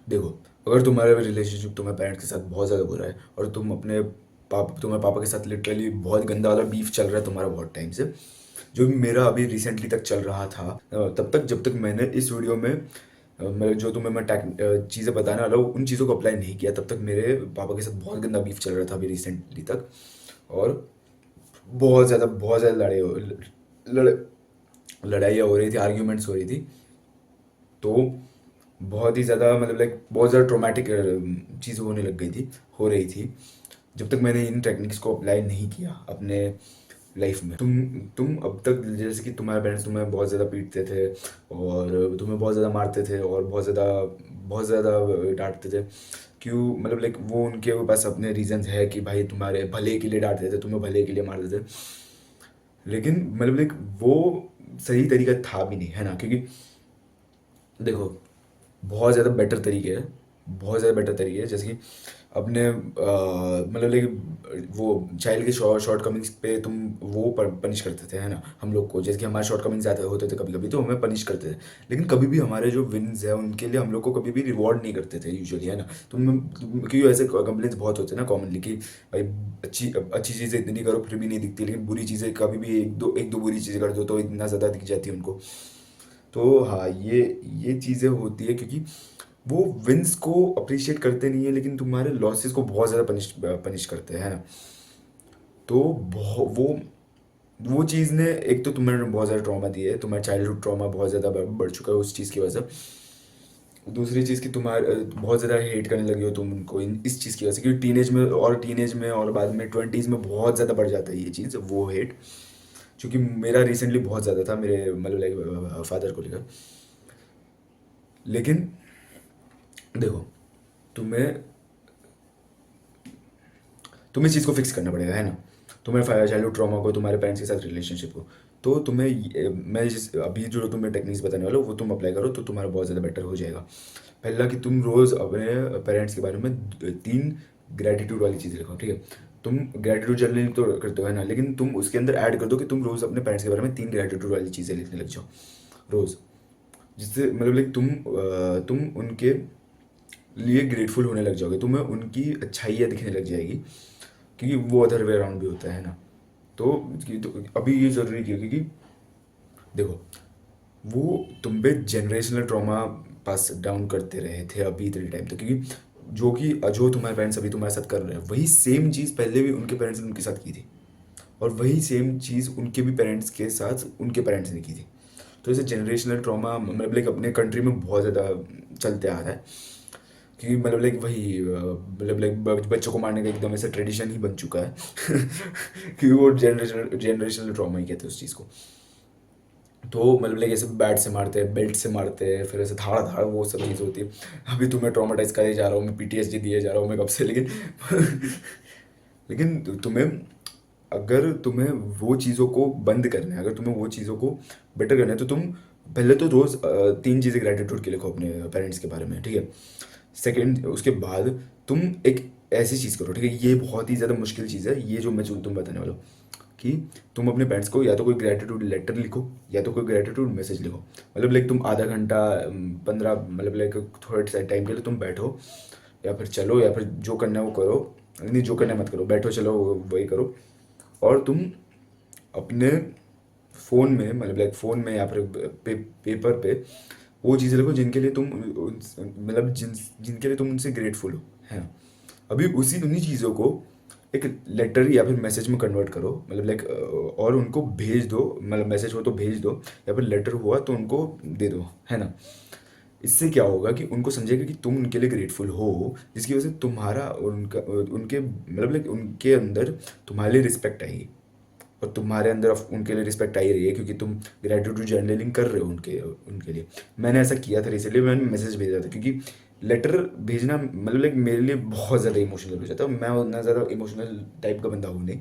देखो, अगर तुम्हारा रिलेशनशिप तुम्हारे पेरेंट्स के साथ बहुत ज़्यादा बुरा है और तुम्हारे पापा के साथ लिटरली बहुत गंदा वाला बीफ चल रहा है तुम्हारा बहुत टाइम से, जो मेरा अभी रिसेंटली तक चल रहा था, तब तक जब तक मैंने इस वीडियो में मैं जो तुम्हें मैं चीज़ें बताने वाला हूँ उन चीज़ों को अप्लाई नहीं किया, तब तक मेरे पापा के साथ बहुत गंदा बीफ चल रहा था अभी रिसेंटली तक। और बहुत ज़्यादा लड़े लड़ाइयाँ हो रही थी, आर्ग्यूमेंट्स हो रही थी। तो बहुत ही ज़्यादा मतलब लाइक बहुत ज़्यादा ट्रोमेटिक चीज़ें होने लग गई थी, हो रही थी, जब तक मैंने इन टेक्निक्स को अप्लाई नहीं किया अपने लाइफ में। तुम अब तक जैसे कि तुम्हारे पेरेंट्स तुम्हें बहुत ज़्यादा पीटते थे और तुम्हें बहुत ज़्यादा मारते थे और बहुत ज़्यादा डांटते थे। क्यों? मतलब लाइक वो उनके पास अपने रीजंस है कि भाई तुम्हारे भले के लिए डांटते थे, तुम्हें भले के लिए मारते थे। लेकिन मतलब लाइक वो सही तरीका था भी नहीं, है ना? क्योंकि देखो, बहुत ज़्यादा बेटर तरीके है, बहुत ज़्यादा बेटर तरीके है, जैसे कि अपने मतलब लाइक वो चाइल्ड के शॉर्ट कमिंग्स पे तुम वो पनिश करते थे, है ना? हम लोग को जैसे कि हमारे शॉर्ट कमिंग्स आते होते थे कभी कभी, तो हमें पनिश करते थे। लेकिन कभी भी हमारे जो विन्स है उनके लिए हम लोग को कभी भी रिवॉर्ड नहीं करते थे यूजुअली, है ना? क्योंकि ऐसे कंप्लेंट्स बहुत होते हैं ना कॉमनली कि भाई अच्छी चीज़ें इतनी करो फिर भी नहीं दिखती, लेकिन बुरी चीज़ें कभी भी एक दो बुरी चीज़ें कर दो तो इतना ज़्यादा दिख जाती है उनको। तो हाँ, ये चीज़ें होती है क्योंकि वो विंस को अप्रिशिएट करते नहीं है, लेकिन तुम्हारे लॉसेस को बहुत ज़्यादा पनिश करते हैं, है ना? तो वो चीज़ ने एक तो तुम्हें बहुत ज़्यादा ट्रॉमा दिया है, तुम्हारा चाइल्डहुड ट्रॉमा बहुत ज़्यादा बढ़ चुका है उस चीज़ की वजह से। दूसरी चीज़ कि तुम्हारे बहुत ज़्यादा हेट करने लगे हो तुम उनको इस चीज़ की वजह से, क्योंकि टीनेज में और बाद में ट्वेंटीज़ में बहुत ज़्यादा बढ़ जाता है ये चीज़, वो हेट। क्योंकि मेरा रिसेंटली बहुत ज़्यादा था मेरे मतलब लाइक फादर को लेकर। लेकिन देखो, तुम्हें तुम्हें इस चीज़ को फिक्स करना पड़ेगा, है ना? तुम्हें चाइल्डहुड ट्रॉमा को, तुम्हारे पेरेंट्स के साथ रिलेशनशिप को। तो मैं जिस अभी जो तुम्हें टेक्निक्स बताने वाला हूँ वो तुम अप्लाई करो तो तुम्हारा बहुत ज़्यादा बेटर हो जाएगा। पहला कि तुम रोज़ अपने पेरेंट्स के बारे में 3 ग्रैटिट्यूड वाली चीज़ें लिखो, ठीक है? तुम ग्रैटिट्यूड जर्नलिंग तो करते हो, है ना? लेकिन तुम उसके अंदर ऐड कर दो कि तुम रोज़ अपने पेरेंट्स के बारे में 3 ग्रैटिट्यूड वाली चीज़ें लिखने लग जाओ रोज़। जिससे मतलब लाइक तुम उनके लिए ग्रेटफुल होने लग जाओगे, तुम्हें उनकी अच्छाइयाँ दिखने लग जाएगी, क्योंकि वो अदर वे अराउंड भी होता है ना? तो, तो अभी ये ज़रूरी क्यों? क्योंकि देखो, वो तुम पे जनरेशनल ट्रॉमा पास डाउन करते रहे थे अभी इतने टाइम तक, क्योंकि जो तुम्हारे पेरेंट्स अभी तुम्हारे साथ कर रहे हैं वही सेम चीज़ पहले भी उनके पेरेंट्स ने उनके साथ की थी, और वही सेम चीज़ उनके भी पेरेंट्स के साथ उनके पेरेंट्स ने की थी। तो ऐसे जनरेशनल ट्रॉमा मतलब लाइक अपने कंट्री में बहुत ज़्यादा चलते आ रहा है, क्योंकि मतलब लाइक वही मतलब लाइक बच्चों को मारने का एकदम ऐसा ट्रेडिशन ही बन चुका है क्योंकि वो जनरेशनल ट्रॉमा ही कहते हैं उस चीज़ को। तो मतलब लाइक ऐसे बैट से मारते हैं, बेल्ट से मारते हैं, फिर ऐसे धाड़ धाड़ वो सब चीज़ होती है। अभी तुम्हें ट्रॉमाटाइज करे जा रहा हूँ मैं, पीटीएसडी दिए जा रहा हूँ मैं कब से, लेकिन लेकिन अगर तुम्हें वो चीज़ों को बंद करना है, अगर तुम्हें वो चीज़ों को बेटर करना है, तो तुम पहले तो रोज़ 3 चीज़ें ग्रेटिट्यूड के लिखो अपने पेरेंट्स के बारे में, ठीक है? सेकंड, उसके बाद तुम एक ऐसी चीज़ करो, ठीक है? ये बहुत ही ज़्यादा मुश्किल चीज़ है, ये जो मैं तुम बताने वाला हूँ, कि तुम अपने पेरेंट्स को या तो कोई ग्रेटिट्यूड लेटर लिखो या तो कोई ग्रेटिट्यूड मैसेज लिखो। मतलब लाइक तुम आधा घंटा 15 मतलब लाइक थोड़े सा टाइम के लिए तुम बैठो या फिर चलो या फिर जो करना है वो करो। नहीं, जो करना है मत करो, बैठो चलो वही करो। और तुम अपने फ़ोन में मतलब लाइक फ़ोन में या फिर पेपर पे वो चीज़ें लिखो जिनके लिए मतलब जिनके लिए तुम उनसे ग्रेटफुल हो, है ना? अभी उन्हीं चीज़ों को एक लेटर या फिर मैसेज में कन्वर्ट करो, मतलब लाइक और उनको भेज दो, मतलब मैसेज हो तो भेज दो या फिर लेटर हुआ तो उनको दे दो, है ना? इससे क्या होगा कि उनको समझेगा कि तुम उनके लिए ग्रेटफुल हो, जिसकी वजह से तुम्हारा और उनका उनके मतलब लाइक उनके अंदर तुम्हारे लिए रिस्पेक्ट आएगी, और तुम्हारे अंदर उनके लिए रिस्पेक्ट आई रही है क्योंकि तुम ग्रेटिट्यूड जर्नलिंग कर रहे हो उनके उनके लिए। मैंने ऐसा किया था रिसेंटली, मैंने मैसेज भेजा था, क्योंकि लेटर भेजना मतलब लाइक मेरे लिए बहुत ज़्यादा इमोशनल हो जाता है। मैं उतना ज़्यादा इमोशनल टाइप का बंदा हूँ नहीं।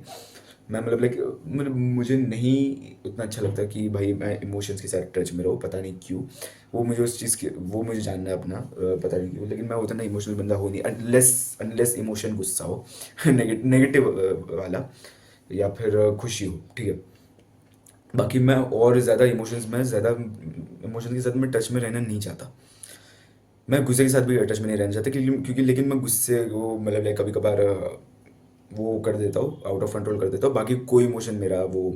मैं मतलब लाइक मतलब मुझे नहीं उतना अच्छा लगता कि भाई मैं इमोशंस के साथ टच में रहूँ, पता नहीं क्यों। वो मुझे जानना है अपना, पता नहीं क्यों, लेकिन मैं उतना इमोशनल बंदा हो नहीं, अनलेस अनलेस इमोशन गुस्सा हो नेगेटिव वाला, या फिर खुशी हो, ठीक है? बाकी मैं ज़्यादा इमोशंस के साथ मैं टच में रहना नहीं चाहता। मैं गुस्से के साथ भी टच में नहीं रहना चाहता, क्योंकि लेकिन मैं गुस्से को मतलब लाइक कभी कभार वो कर देता हूँ, आउट ऑफ कंट्रोल कर देता हूँ। बाकी कोई इमोशन मेरा वो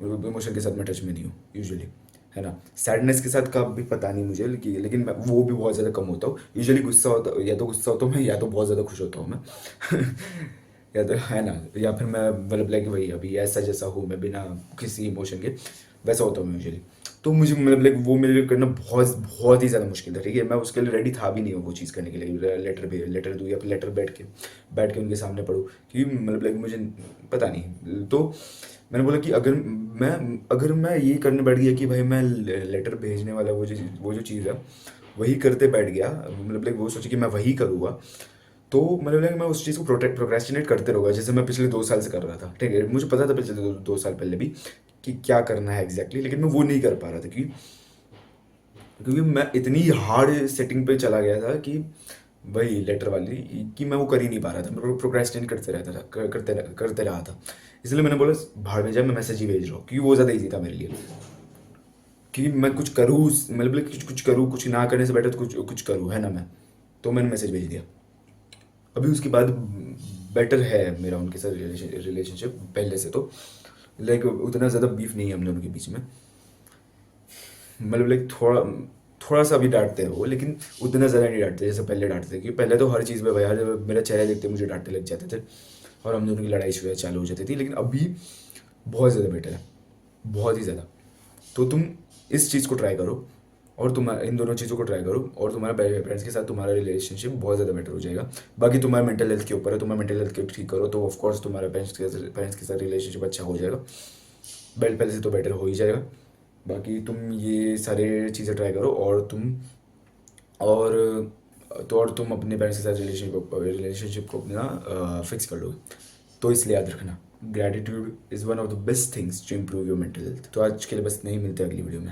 इमोशन के साथ मैं टच में नहीं हूँ यूजुअली, है ना। सैडनेस के साथ का भी पता नहीं मुझे, लेकिन मैं वो भी बहुत ज़्यादा कम होता हूँ यूजुअली। गुस्सा होता, या तो गुस्सा होता हूँ मैं, या तो बहुत ज़्यादा खुश होता हूँ मैं या तो, है ना, या फिर मैं मतलब लाइक वही अभी ऐसा जैसा हूँ मैं, बिना किसी इमोशन के वैसा होता हूँ मैं यूजुअली। तो मुझे मतलब लाइक वो मेरे लिए करना बहुत बहुत ही ज़्यादा मुश्किल था, ठीक है। मैं उसके लिए रेडी था भी नहीं हूँ वो चीज़ करने के लिए, लेटर दूँ या फिर लेटर बैठ के उनके सामने पढूँ, क्योंकि मतलब लाइक मुझे पता नहीं। तो मैंने बोला कि अगर मैं ये करने बैठ गया कि भाई मैं लेटर भेजने वाला वो जो चीज़ है वही करते बैठ गया, मतलब लाइक वो सोची कि मैं वही करूँगा, तो मतलब लाइक मैं उस चीज़ को प्रोक्रेस्टिनेट करते रहूँगा, जैसे मैं पिछले 2 साल से कर रहा था, ठीक है। मुझे पता था पिछले 2 साल पहले भी कि क्या करना है एग्जैक्टली, लेकिन मैं वो नहीं कर पा रहा था, क्योंकि मैं इतनी हार्ड सेटिंग पे चला गया था कि वही लेटर वाली, कि मैं वो कर ही नहीं पा रहा था। मैं प्रोक्रेस्टिनेट करते रहता था, करते रहा था। इसलिए मैंने बोला भाड़ में जाए, मैं मैसेज ही भेज रहा हूँ, क्योंकि वो ज़्यादा ईजी था मेरे लिए। कि मैं कुछ करूँ, मतलब लाइक कुछ कुछ करूँ, कुछ ना करने से बेटर तो कुछ कुछ करूँ, है ना। मैं तो मैंने मैसेज भेज दिया। अभी उसके बाद बेटर है मेरा उनके साथ रिलेशनशिप पहले से, तो लाइक उतना ज़्यादा बीफ नहीं है हम दोनों के बीच में। मतलब लाइक थोड़ा थोड़ा सा भी डांटते हैं वो, लेकिन उतना ज़्यादा नहीं डांटते जैसे पहले डांटते थे, क्योंकि पहले तो हर चीज़ में भाई हर मेरा चेहरा देखते मुझे डांटने लग जाते थे, और हम दोनों की लड़ाई शुरू चालू हो जाती थी। लेकिन अभी बहुत ज़्यादा बेटर है, बहुत ही ज़्यादा। तो तुम इस चीज़ को ट्राई करो, और तुम इन दोनों चीज़ों को ट्राई करो, और तुम्हारा पेरेंट्स के साथ तुम्हारा रिलेशनशिप बहुत ज़्यादा बेटर हो जाएगा। बाकी तुम्हारा मेंटल हेल्थ के ऊपर है, तुम्हारा मेंटल हेल्थ को ठीक करो तो ऑफकोर्स तुम्हारा पेरेंट्स के साथ रिलेशनशिप अच्छा हो जाएगा। पहले से तो बेटर हो ही जाएगा। बाकी तुम ये सारे चीज़ें ट्राई करो, और और तुम अपने पेरेंट्स के साथ रिलेशनशिप को अपना फिक्स कर लोगे। तो इसलिए याद रखना, gratitude is one of the best things to improve your mental health. तो आज के लिए बस नहीं, मिलते हैं अगली वीडियो में।